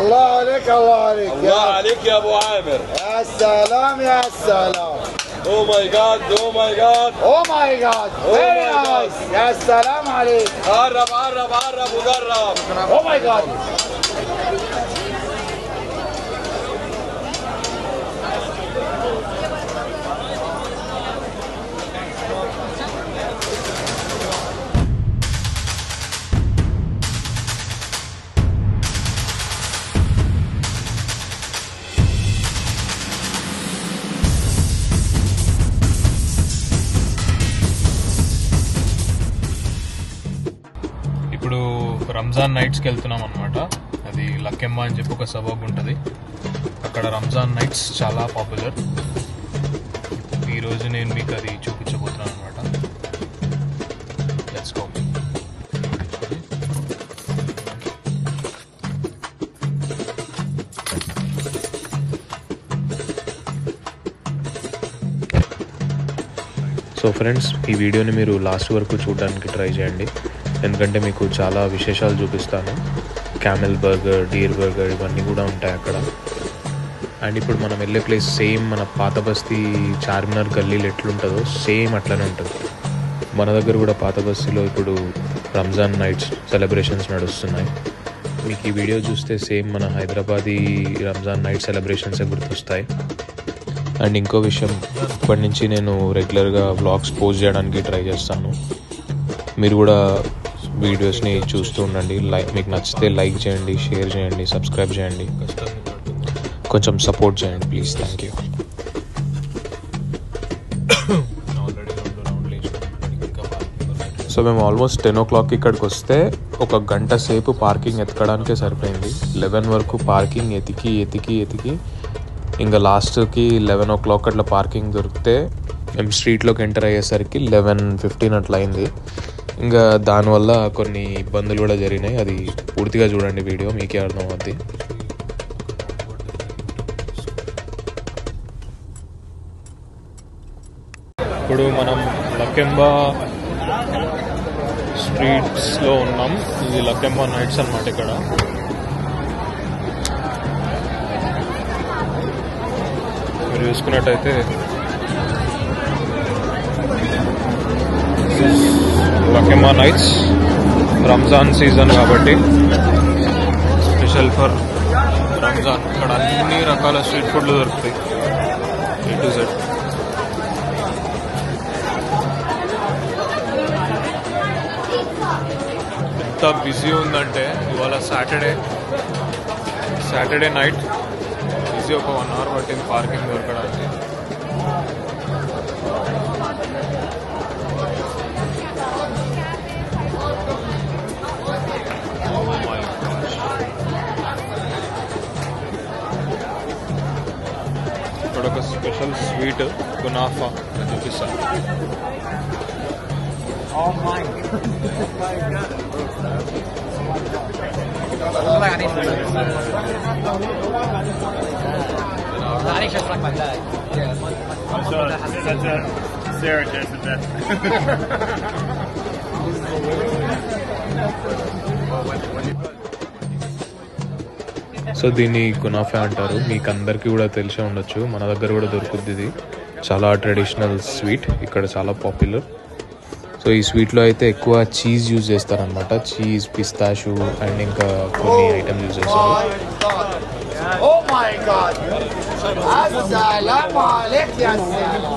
الله عليك الله عليك الله عليك يا ابو عامر. يا سلام يا سلام. اوه ماي جاد اوه ماي جاد اوه ماي جاد فيري نايس. يا سلام عليك. قرب قرب قرب وجرب. اوه ماي جاد. ఇప్పుడు రంజాన్ నైట్స్కి వెళ్తున్నాం అనమాట. అది లక్కెమ్మ అని చెప్పి ఒక సబబ్ ఉంటుంది. అక్కడ రంజాన్ నైట్స్ చాలా పాపులర్. ఈరోజు నేను మీకు అది చూపించబోతున్నాను అనమాట. Let's go. సో ఫ్రెండ్స్, ఈ వీడియోని మీరు లాస్ట్ వరకు చూడడానికి ట్రై చేయండి, ఎందుకంటే మీకు చాలా విశేషాలు చూపిస్తాను. క్యామెల్ బర్గర్, డీర్ బర్గర్ ఇవన్నీ కూడా ఉంటాయి అక్కడ. అండ్ ఇప్పుడు మనం వెళ్ళే ప్లేస్ సేమ్ మన పాత బస్తీ చార్మినార్ గల్లీలో ఎట్లుంటుందో సేమ్ అట్లనే ఉంటుంది. మన దగ్గర కూడా పాత బస్తీలో ఇప్పుడు రంజాన్ నైట్స్ సెలబ్రేషన్స్ నడుస్తున్నాయి. మీకు ఈ వీడియో చూస్తే సేమ్ మన హైదరాబాదీ రంజాన్ నైట్ సెలబ్రేషన్సే గుర్తొస్తాయి. అండ్ ఇంకో విషయం, ఇప్పటి నుంచి నేను రెగ్యులర్గా వ్లాగ్స్ పోస్ట్ చేయడానికి ట్రై చేస్తాను. మీరు కూడా వీడియోస్ని చూస్తూ ఉండండి. మీకు నచ్చితే లైక్ చేయండి, షేర్ చేయండి, సబ్స్క్రైబ్ చేయండి, కొంచెం సపోర్ట్ చేయండి ప్లీజ్. Thank you. సో మేము ఆల్మోస్ట్ 10 o'clock ఇక్కడికి వస్తే ఒక గంట సేపు పార్కింగ్ ఎతకడానికే సరిపోయింది. 11 వరకు పార్కింగ్ ఎతికి ఎతికి ఎతికి ఇంకా లాస్ట్కి 11 o'clock అట్లా పార్కింగ్ దొరికితే మేము స్ట్రీట్లోకి ఎంటర్ అయ్యేసరికి 11:15 అట్లా అయింది. ఇంకా దానివల్ల కొన్ని ఇబ్బందులు కూడా జరిగినాయి. అది పూర్తిగా చూడండి వీడియో, మీకే అర్థమవుద్ది. ఇప్పుడు మనం లక్కెంబా స్ట్రీట్స్లో ఉన్నాం. ఇది లక్కెంబా నైట్స్ అన్నమాట. ఇక్కడ మీరు చూసుకున్నట్టయితే లక్కెంబా నైట్స్ రంజాన్ సీజన్ కాబట్టి స్పెషల్ ఫర్ రంజాన్. ఇక్కడ అన్ని రకాల స్ట్రీట్ ఫుడ్లు దొరుకుతాయి A to Z. ఎంత బిజీ ఉందంటే ఇవాళ సాటర్డే నైట్ బిజీ. ఒక 1 hour పట్టింది పార్కింగ్ దొరకడానికి. ఇక్కడ ఒక స్పెషల్ స్వీట్ కునాఫా చూపిస్తాను. సో దీన్ని కునాఫా అంటారు. మీకు అందరికీ కూడా తెలిసే ఉండొచ్చు, మన దగ్గర కూడా దొరుకుతుంది. ఇది చాలా ట్రెడిషనల్ స్వీట్, ఇక్కడ చాలా పాపులర్. సో ఈ స్వీట్లో అయితే ఎక్కువ చీజ్ యూజ్ చేస్తారనమాట. చీజ్, పిస్తాషు అండ్ ఇంకా కొన్ని ఐటమ్స్ యూజ్ చేస్తారు. Oh my God! Assalamu alaikum ya salam.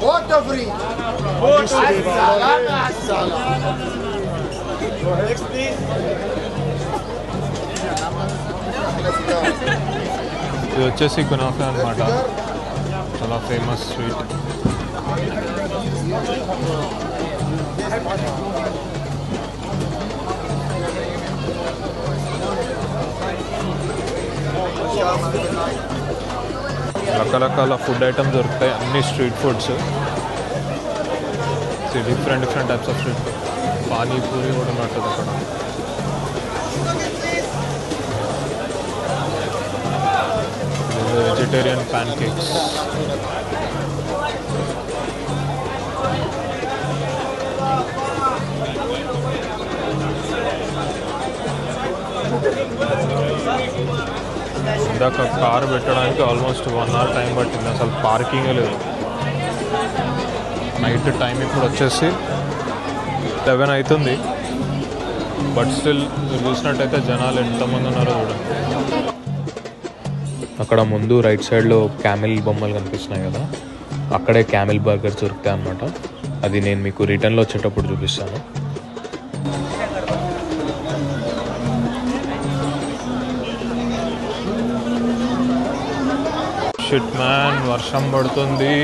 Photo free. Assalamu assalam. Next please. ఇది వచ్చేసి కునాఫా అనమాట. చాలా ఫేమస్ స్వీట్. రకరకాల ఫుడ్ ఐటమ్స్ దొరుకుతాయి, అన్ని street foods. Different types of street food. Panipuri కూడా ఉన్నట్టుంది అక్కడ. Vegetarian pan cakes. ఇందాక కారు పెట్టడానికి ఆల్మోస్ట్ 1 hour టైం పట్టింది, అసలు పార్కింగే లేదు. నైట్ టైం ఇప్పుడు వచ్చేసి 11 అవుతుంది, బట్ స్టిల్ మీరు చూసినట్టయితే జనాలు ఎంతమంది ఉన్నారో చూడండి. అక్కడ ముందు రైట్ సైడ్లో క్యామెల్ బొమ్మలు కనిపిస్తున్నాయి కదా, అక్కడే క్యామెల్ బర్గర్స్ దొరుకుతాయి అన్నమాట. అది నేను మీకు రిటర్న్లో వచ్చేటప్పుడు చూపిస్తాను. షిట్ మ్యాన్, వర్షం పడుతుంది.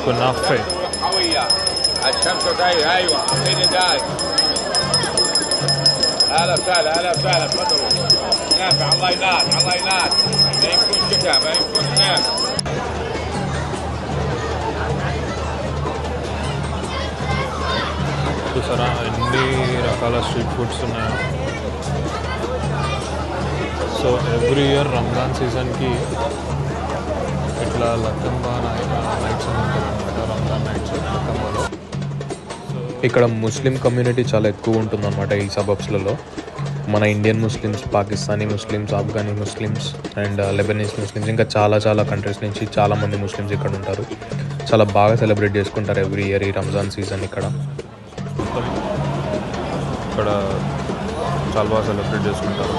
كنافة قوية الشمس جاي. ايوه فين الداي؟ هلا وسهلا هلا وسهلا تفضلوا. نافع الله ينال الله ينال. ما يكون شتاء ما يكون هناك. చూసారా ఎన్ని రకాల స్ట్రీట్ ఫుడ్స్ ఉన్నాయో. సో ఎవ్రీ ఇయర్ రంజాన్ సీజన్కి ఇట్లా లక్కంబా నైట్స్ ఉంటాయి అనమాట, రంజాన్ నైట్స్ లక్కంబాలో. ఇక్కడ ముస్లిం కమ్యూనిటీ చాలా ఎక్కువ ఉంటుంది అనమాట ఈ సబబ్స్లలో. మన Indian Muslims, Pakistani Muslims, Afghani Muslims and Lebanese Muslims, ఇంకా చాలా చాలా కంట్రీస్ నుంచి చాలామంది ముస్లిమ్స్ ఇక్కడ ఉంటారు. చాలా బాగా సెలబ్రేట్ చేసుకుంటారు ఎవ్రీ ఇయర్ ఈ రంజాన్ సీజన్. ఇక్కడ చాలా బాగా సెలబ్రేట్ చేసుకుంటారు.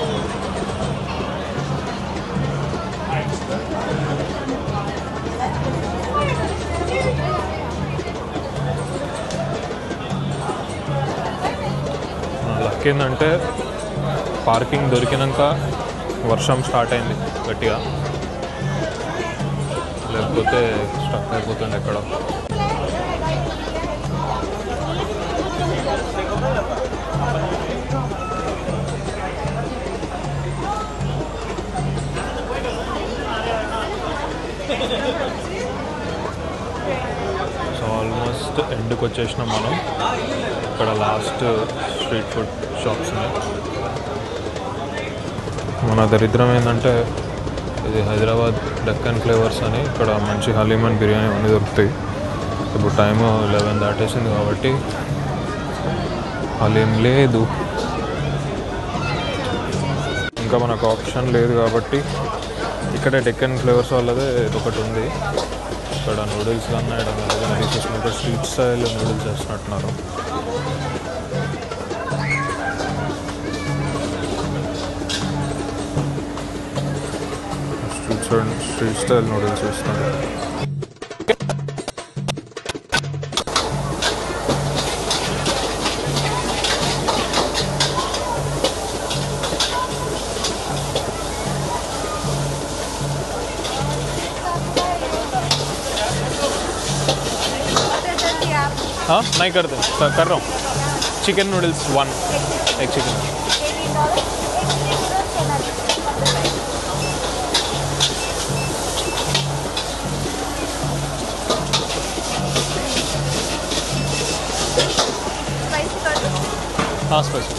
లక్ ఏంటంటే పార్కింగ్ దొరికినాక వర్షం స్టార్ట్ అయింది గట్టిగా, లేకపోతే స్టక్ అయిపోతుంది ఎక్కడ. సో ఆల్మోస్ట్ ఎండ్కి వచ్చేసినాం మనం. ఇక్కడ లాస్ట్ స్ట్రీట్ ఫుడ్ షాప్స్ ఉన్నాయి. మన దరిద్రం ఏంటంటే ఇది హైదరాబాద్ డక్కన్ ఫ్లేవర్స్ అని, ఇక్కడ మంచి హలీమ్ అండ్ బిర్యానీ అన్నీ దొరుకుతాయి. ఇప్పుడు టైము 11 దాటేసింది కాబట్టి హలీమ్ లేదు, ఇంకా మనకు ఆప్షన్ లేదు కాబట్టి ఇక్కడే డెక్కన్ ఫ్లేవర్స్ వాళ్ళదే ఒకటి ఉంది. ఇక్కడ నూడిల్స్ కన్నా ఏదైనా తీసేసుకుంటే స్ట్రీట్ స్టైల్ నూడిల్స్ వేస్తున్నట్టున్నారు. స్ట్రీట్ స్టైల్ నూడిల్స్ వేస్తున్నారు. हाँ नहीं करते, कर रहा हूँ. चिकन नूडल्स 1, एक चिकन. हाँ स्पाइसी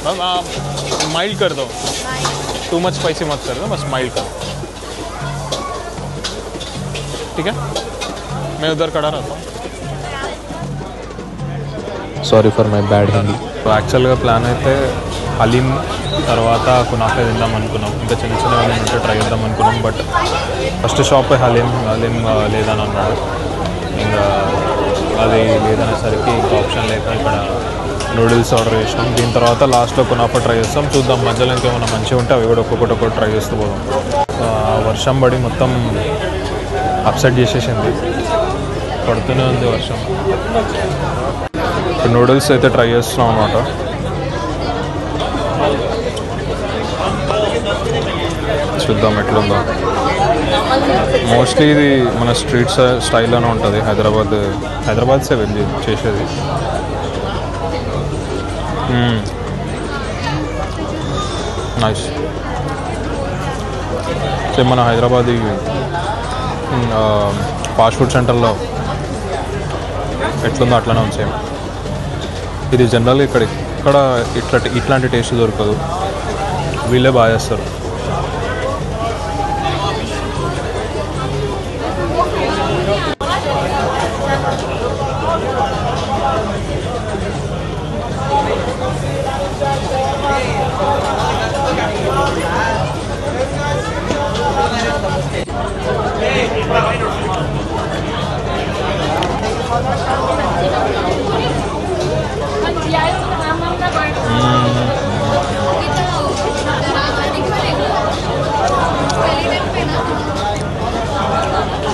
मैम, आप माइल्ड कर दो, टू मच स्पाइसी मत कर दो, बस माइल्ड कर दो, ठीक है. मैं उधर खड़ा रहता हूँ. Sorry for my bad Hindi. యాక్చువల్గా ప్లాన్ అయితే హలీం తర్వాత కునాఫా తిందాం అనుకున్నాం, ఇంకా చిన్న చిన్న ఉంటే ట్రై చేద్దాం అనుకున్నాం. బట్ ఫస్ట్ షాప్ హలీం లేదని అన్నాడు. ఇంకా అది లేదనేసరికి ఇంకా ఆప్షన్ లేక ఇక్కడ నూడిల్స్ ఆర్డర్ చేసినాం. దీని తర్వాత లాస్ట్లో కునాఫా ట్రై చేస్తాం. చూద్దాం మధ్యలో ఇంకేమైనా మంచిగా ఉంటే అవి కూడా ఒక్కొక్కటి ట్రై చేస్తూ పోదాం. వర్షం పడి మొత్తం అప్సెట్ చేసేసింది, పడుతూనే ఉంది వర్షం. నూడిల్స్ అయితే ట్రై చేస్తున్నాం అన్నమాట. చూద్దాం ఎట్లుందో. మోస్ట్లీ ఇది మన స్ట్రీట్ స్టైల్లోనే ఉంటుంది, హైదరాబాద్సే వెళ్ళి చేసేది. నైస్. సో మన హైదరాబాద్ ఫాస్ట్ ఫుడ్ సెంటర్లో ఎట్లుందో అట్లనే ఉంది సేమ్. ఇది జనరల్గా ఇక్కడ ఇట్లాంటి టేస్ట్ దొరకదు, వీళ్ళే బాగా చేస్తారు.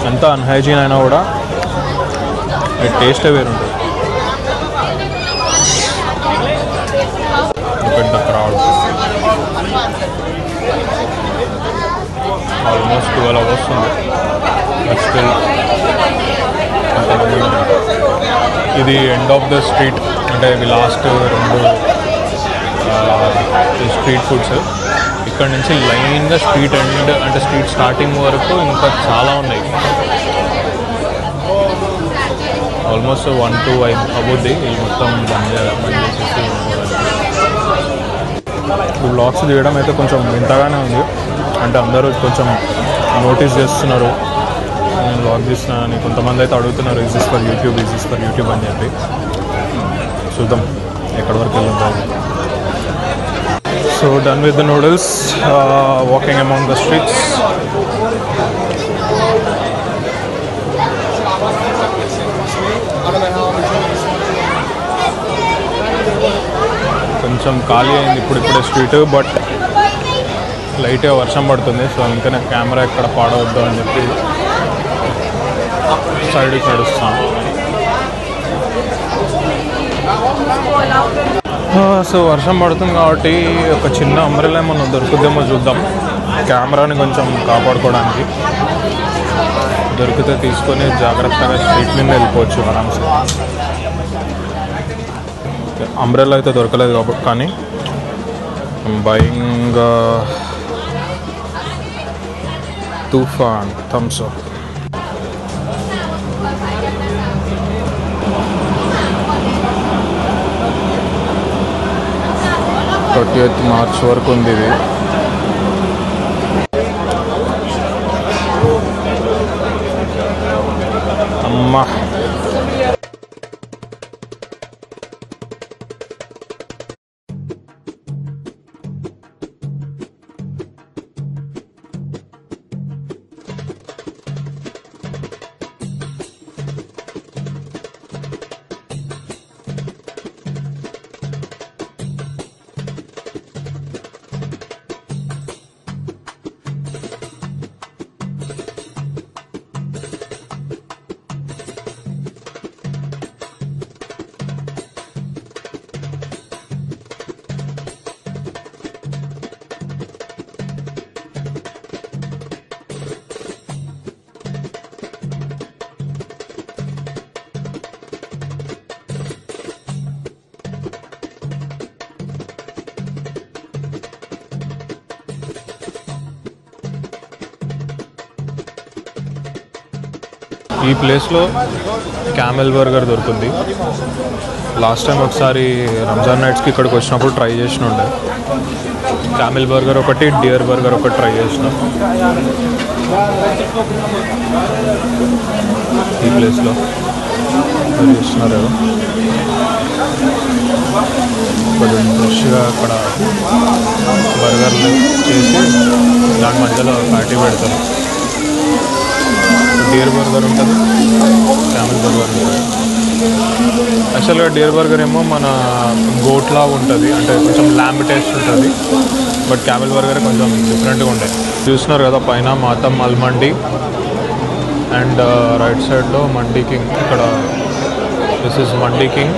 ఎంత అన్హైజీన్ అయినా కూడా టేస్టే వేరుంటుంది. పెద్ద క్రౌడ్, ఆల్మోస్ట్ 12 వస్తుంది. స్టిల్ ఇది ఎండ్ ఆఫ్ ద స్ట్రీట్, అంటే ఇవి లాస్ట్ 2 స్ట్రీట్ ఫుడ్స్. ఇక్కడ నుంచి లైన్గా స్ట్రీట్ ఎండ్, అంటే స్ట్రీట్ స్టార్టింగ్ వరకు ఇంకా చాలా ఉన్నాయి. ఆల్మోస్ట్ 1-2 అవుద్ది ఇది మొత్తం బంద్ చేసేసి. బ్లాగ్స్ తీయడం అయితే కొంచెం వింతగానే ఉంది. అంటే అందరూ కొంచెం నోటీస్ చేస్తున్నారు నేను బ్లాగ్ తీస్తున్నానని. కొంతమంది అయితే అడుగుతున్నారు ఇస్ దిస్ ఫర్ యూట్యూబ్ అని చెప్పి. చూద్దాం ఎక్కడి వరకు వెళ్దాం. So done with the noodles, walking among the streets. కొంచెం ఖాళీ అయింది ఇప్పుడిప్పుడే స్ట్రీట్, బట్ లైట్గా వర్షం పడుతుంది. సో ఇంకా నాకు కెమెరా ఎక్కడ పాడవద్దు అని చెప్పి సైడ్కి నడుస్తాను. సో వర్షం పడుతుంది కాబట్టి ఒక చిన్న అంబ్రెల్లా ఏమన్నా దొరుకుద్దేమో చూద్దాం, కెమెరాని కొంచెం కాపాడుకోవడానికి. దొరికితే తీసుకొని జాగ్రత్తగా స్ట్రీట్ మీద వెళ్ళిపోవచ్చు ఆరామ్సే. అంబ్రెల్లా అయితే దొరకలేదు కాబట్టి, కానీ బయింగ్ తుఫాన్ థమ్స్ అప్. 30th మార్చ్ వరకు ఉంది ఇది. అమ్మా ఈ ప్లేస్లో క్యామెల్ బర్గర్ దొరుకుతుంది. లాస్ట్ టైం ఒకసారి రంజాన్ నైట్స్కి ఇక్కడికి వచ్చినప్పుడు ట్రై చేసిన ఉండే. క్యామెల్ బర్గర్ ఒకటి, డియర్ బర్గర్ ఒకటి ట్రై చేసినాం ఈ ప్లేస్లో. చేస్తున్నారు కొంచెం ఫ్రెష్గా అక్కడ బర్గర్లు చేసి దాని మధ్యలో ప్యాటీ పెడతారు. డియర్ బర్గర్ ఉంటుంది, క్యామెల్ బర్గర్ ఉంటుంది. యాక్చువల్గా డియర్ బర్గర్ ఏమో మన గోట్లా ఉంటుంది, అంటే కొంచెం ల్యాంబ్ టేస్ట్ ఉంటుంది. బట్ క్యామెల్ బర్గర్ కొంచెం డిఫరెంట్గా ఉంటాయి. చూస్తున్నారు కదా పైన మాతం అల్మండి అండ్ రైట్ సైడ్లో మండీ కింగ్. ఇక్కడ this is Mandi King.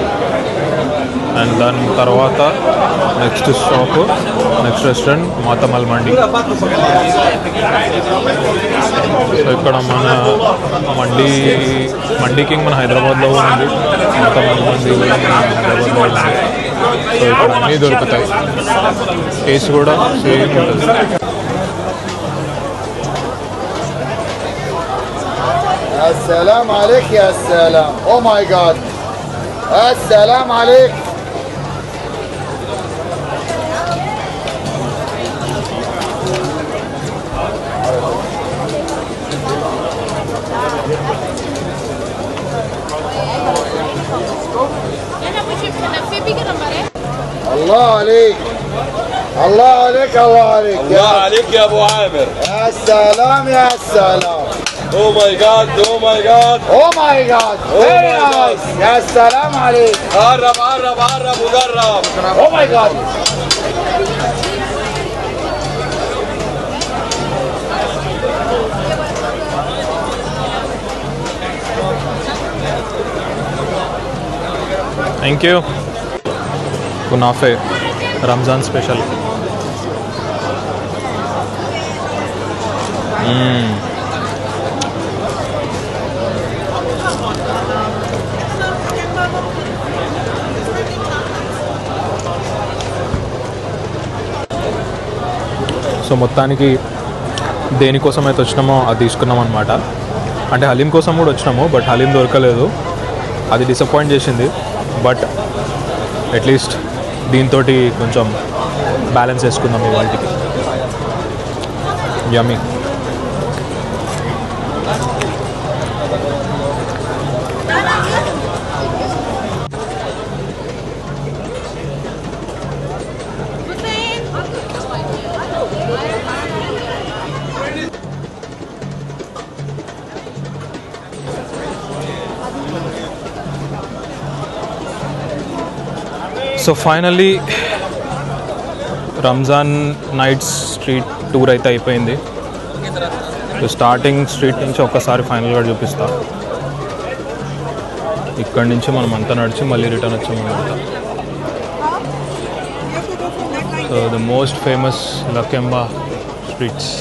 And దాని తర్వాత నెక్స్ట్ స్టాప్, నెక్స్ట్ రెస్టారెంట్ మాతం అల్మండి. సో ఇక్కడ మన మండీ కింగ్ మన హైదరాబాద్లో ఉంది, మాతం అల్మండి హైదరాబాద్లో ఉంది. సో ఇక్కడ అన్నీ దొరుకుతాయి, టేస్ట్ కూడా సేమ్ ఉంటుంది. السلام عليك يا سلام. او ماي جاد. السلام عليك. الله عليك الله عليك الله عليك الله عليك يا ابو عامر. يا سلام يا سلام. او ماي جاد او ماي جاد اوه ماي جاد فيري نايس. يا سلام عليك. قرب قرب قرب وجرب. اوه ماي جاد. Thank you. కునాఫే రంజాన్ స్పెషల్. సో మొత్తానికి దేనికోసం అయితే వచ్చినామో అది తీసుకున్నాం అనమాట. అంటే హలీం కోసం కూడా వచ్చినాము, బట్ హలీం దొరకలేదు, అది డిసప్పాయింట్ చేసింది. బట్ అట్లీస్ట్ దీంతో కొంచెం బ్యాలెన్స్ వేసుకుందాం ఇవాళకి. Yummy. So finally Ramzan nights street tour అయితే అయిపోయింది. స్టార్టింగ్ స్ట్రీట్ నుంచి ఒక్కసారి ఫైనల్గా చూపిస్తా. ఇక్కడి నుంచి మనం అంతా నడిచి మళ్ళీ రిటర్న్ వచ్చామన్నమాట. So the most famous Lakemba streets.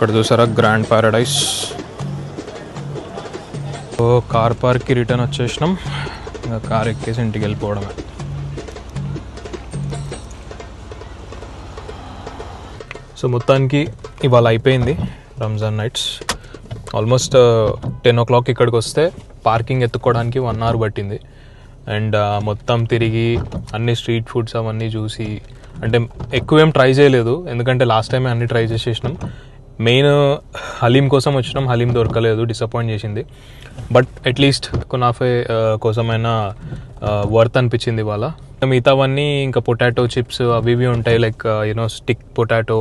ఇక్కడ చూసారా గ్రాండ్ ప్యారడైస్. సో కార్ పార్క్కి రిటర్న్ వచ్చేసినాం, ఇంకా కార్ ఎక్కేసి ఇంటికి వెళ్ళిపోవడమే. సో మొత్తానికి ఇవాళ అయిపోయింది రంజాన్ నైట్స్. ఆల్మోస్ట్ 10 o'clock ఇక్కడికి వస్తే పార్కింగ్ ఎత్తుకోవడానికి 1 hour పట్టింది. అండ్ మొత్తం తిరిగి అన్ని స్ట్రీట్ ఫుడ్స్ అవన్నీ చూసి, అంటే ఎక్కువేం ట్రై చేయలేదు ఎందుకంటే లాస్ట్ టైమే అన్నీ ట్రై చేసేసినాం. మెయిన్ హలీం కోసం వచ్చినాం, హలీం దొరకలేదు, డిసప్పాయింట్ చేసింది. బట్ అట్లీస్ట్ కునాఫే కోసమైనా వర్త్ అనిపించింది ఇవాళ. మిగతావన్నీ ఇంకా పొటాటో చిప్స్ అవి ఇవి ఉంటాయి, like you know stick potato,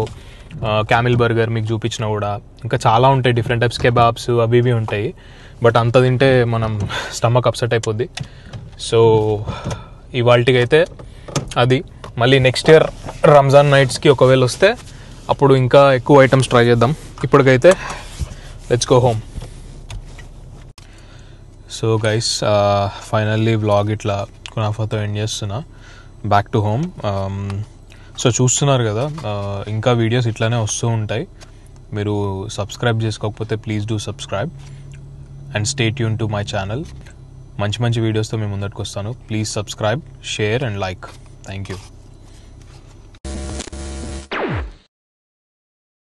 Camel burger మీకు చూపించిన కూడా, ఇంకా చాలా ఉంటాయి డిఫరెంట్ టైప్స్, కెబాబ్స్ అవి ఇవి ఉంటాయి. బట్ అంత తింటే మనం స్టమక్ అప్సెట్ అయిపోద్ది. సో ఇవాళకి అయితే అది. మళ్ళీ నెక్స్ట్ ఇయర్ రంజాన్ నైట్స్కి ఒకవేళ వస్తే అప్పుడు ఇంకా ఎక్కువ ఐటమ్స్ ట్రై చేద్దాం. ఇప్పటికైతే let's go home. So guys finally vlog ఇట్లా కునాఫాతో ఎండ్ చేస్తున్నా. Back to home. సో చూస్తున్నారు కదా, ఇంకా వీడియోస్ ఇట్లానే వస్తూ ఉంటాయి. మీరు సబ్స్క్రైబ్ చేసుకోకపోతే please do subscribe and stay tune to my channel. మంచి మంచి వీడియోస్తో మేము ముందరికి వస్తాను. Please subscribe, share and like. Thank you.